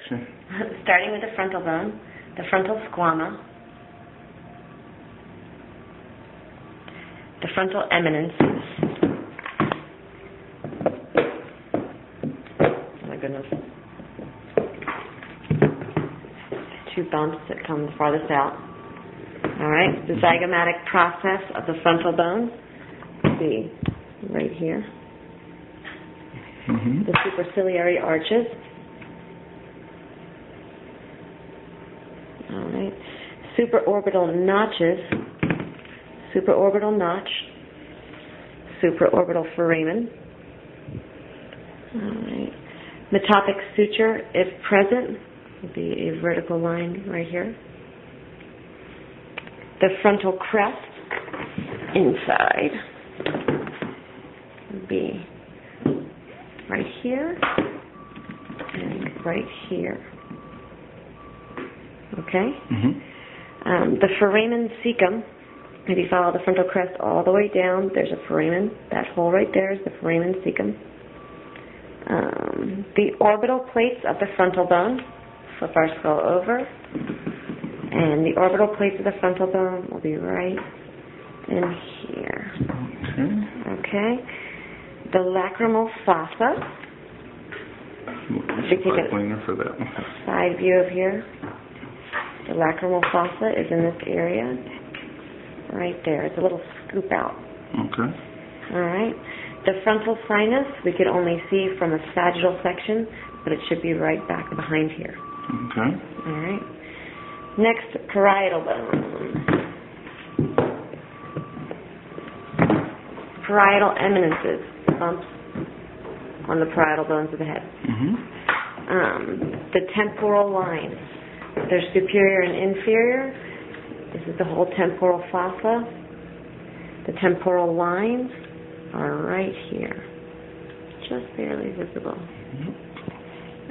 Sure. Starting with the frontal bone, the frontal squama, the frontal eminences. Oh my goodness. Two bumps that come farthest out. Alright, the zygomatic process of the frontal bone will be right here. The superciliary arches. Alright. Supraorbital notches. Supraorbital notch. Supraorbital foramen. Alright. Metopic suture, if present, will be a vertical line right here. The frontal crest inside will be right here and right here. Okay? The foramen cecum, if you follow the frontal crest all the way down, there's a foramen. That hole right there is the foramen cecum. The orbital plates of the frontal bone, flip our skull over, and the orbital plates of the frontal bone will be right in here. Okay? The lacrimal fossa. If you take a side view of here, the lacrimal fossa is in this area, right there. It's a little scoop out. Okay. All right. The frontal sinus we could only see from a sagittal section, but it should be right back behind here. Okay. All right. Next, parietal bone. Parietal eminences, bumps on the parietal bones of the head. The temporal lines. They're superior and inferior. This is the whole temporal fossa. The temporal lines are right here, just barely visible.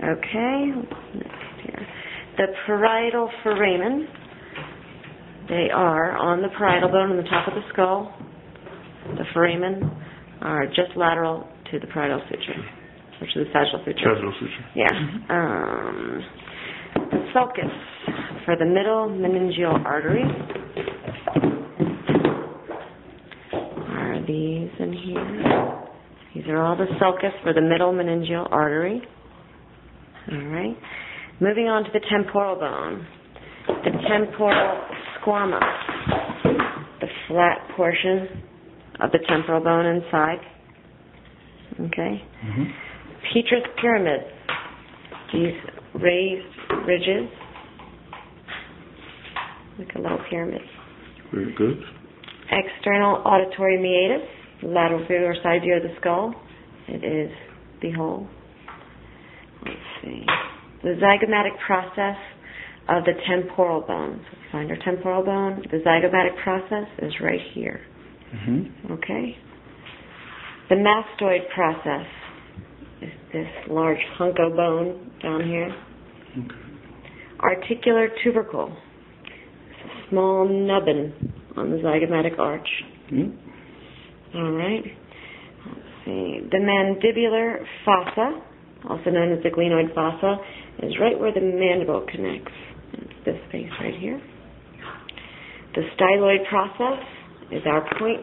Okay, next here. The parietal foramen. They are on the parietal bone on the top of the skull. The foramen are just lateral to the parietal suture, which is the sagittal suture. Sagittal suture. Yeah. The sulcus for the middle meningeal artery are these in here. These are all the sulcus for the middle meningeal artery. All right. Moving on to the temporal bone. The temporal squama, the flat portion of the temporal bone inside. Okay. Petrous pyramids. These raised ridges, like a little pyramid. Very good. External auditory meatus, lateral view or side view of the skull. It is the hole. Let's see. The zygomatic process of the temporal bone. So find our temporal bone. The zygomatic process is right here. Okay. The mastoid process is this large hunk of bone down here. Articular tubercle. It's a small nubbin on the zygomatic arch. All right. Let's see. The mandibular fossa, also known as the glenoid fossa, is right where the mandible connects. It's this space right here. The styloid process is our point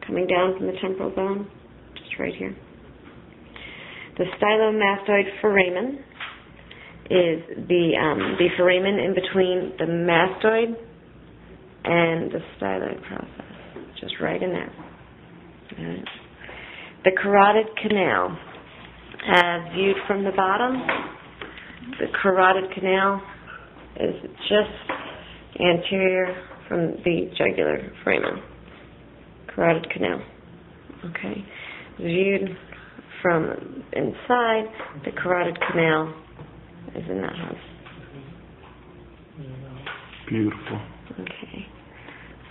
coming down from the temporal bone, just right here. The stylomastoid foramen is the foramen in between the mastoid and the styloid process, just right in there. Right. The carotid canal, as viewed from the bottom, the carotid canal is just anterior from the jugular foramen. Carotid canal. Okay. Viewed from inside, the carotid canal is in that house. Beautiful. Okay.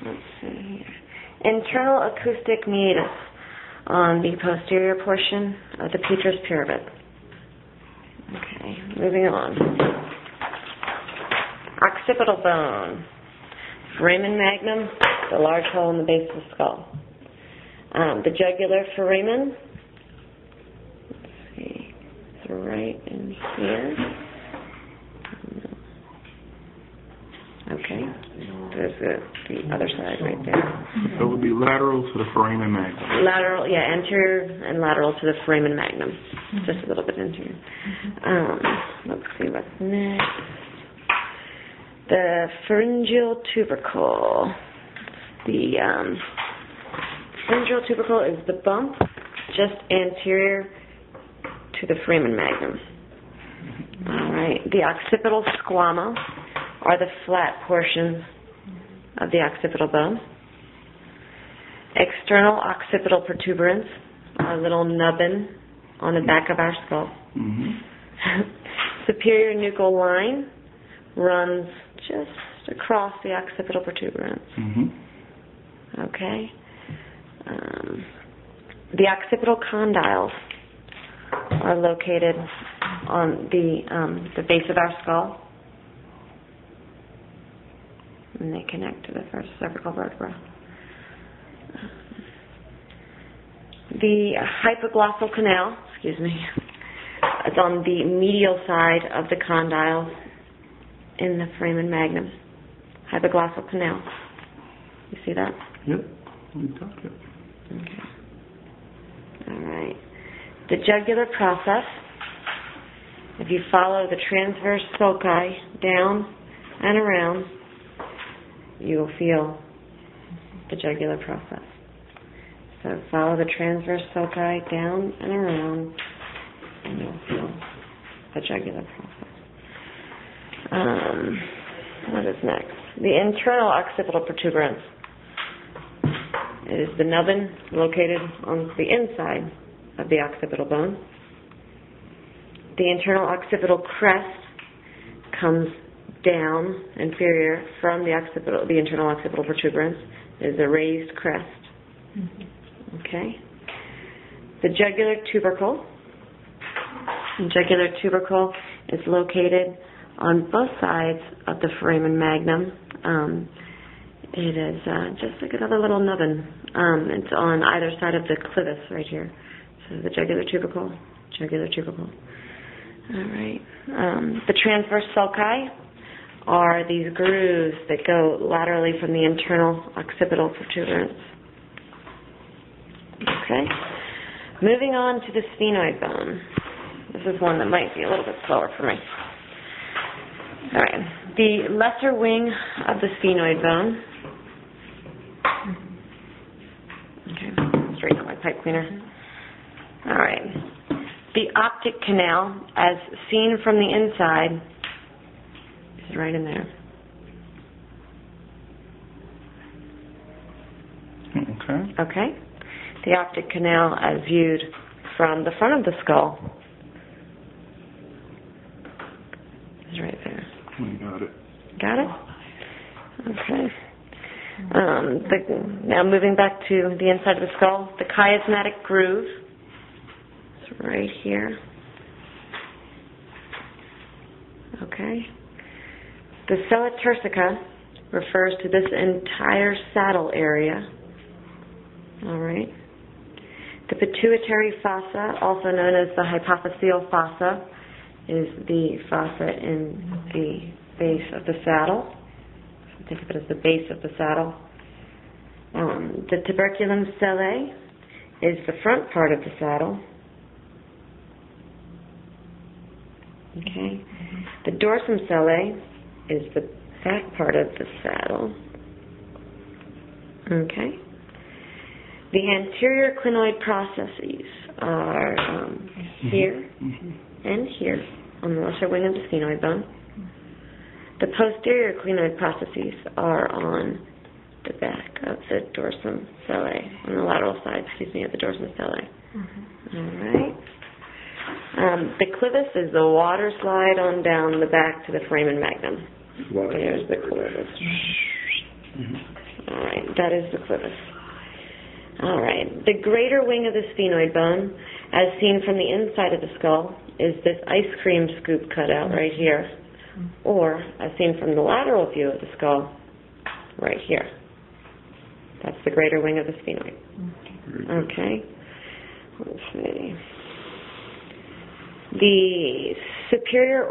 Let's see here. Internal acoustic meatus on the posterior portion of the petrous pyramid. Okay, moving on. Occipital bone. Foramen magnum, the large hole in the base of the skull. The jugular foramen. Let's see. It's right in here. the other side right there. So it would be lateral to the foramen magnum. Lateral, yeah, anterior and lateral to the foramen magnum. Just a little bit anterior. Let's see what's next. The pharyngeal tubercle. The pharyngeal tubercle is the bump just anterior to the foramen magnum. All right. The occipital squama are the flat portions of the occipital bone. External occipital protuberance, our little nubbin on the back of our skull. Superior nuchal line runs just across the occipital protuberance. Okay. The occipital condyles are located on the base of our skull, and they connect to the first cervical vertebra. The hypoglossal canal, is on the medial side of the condyles in the foramen magnum. Hypoglossal canal. You see that? Yep. We got it. Okay. All right. The jugular process. If you follow the transverse sulci down and around, you will feel the jugular process. So follow the transverse sulci down and around, and you'll feel the jugular process. What is next? The internal occipital protuberance is the nubbin located on the inside of the occipital bone. The internal occipital crest comes down inferior from the internal occipital protuberance. Is a raised crest. Okay. The jugular tubercle. The jugular tubercle is located on both sides of the foramen magnum. It is just like another little nubbin. It's on either side of the clivus right here. So the jugular tubercle, jugular tubercle. All right. The transverse sulci are these grooves that go laterally from the internal occipital protuberance. Okay. Moving on to the sphenoid bone. This is one that might be a little bit slower for me. All right. The lesser wing of the sphenoid bone. Okay. Straighten out my pipe cleaner. All right. The optic canal, as seen from the inside, is right in there. Okay. Okay. The optic canal, as viewed from the front of the skull, is right there. We got it. Got it? Okay. Now moving back to the inside of the skull, the chiasmatic groove is right here. Okay. The sella turcica refers to this entire saddle area. All right. The pituitary fossa, also known as the hypophyseal fossa, is the fossa in the base of the saddle. Think of it as the base of the saddle. The tuberculum sellae is the front part of the saddle. Okay. The dorsum sellae is the back part of the saddle. Okay. The anterior clinoid processes are here and here on the lesser wing of the sphenoid bone. The posterior clinoid processes are on the back of the dorsum sellae, on the lateral side, of the dorsum sellae. All right. The clivus is the water slide on down the back to the foramen magnum. There's the clivus. All right, that is the clivus. All right. The greater wing of the sphenoid bone, as seen from the inside of the skull, is this ice cream scoop cutout right here, or as seen from the lateral view of the skull, right here. That's the greater wing of the sphenoid. Okay. Let's see. The superior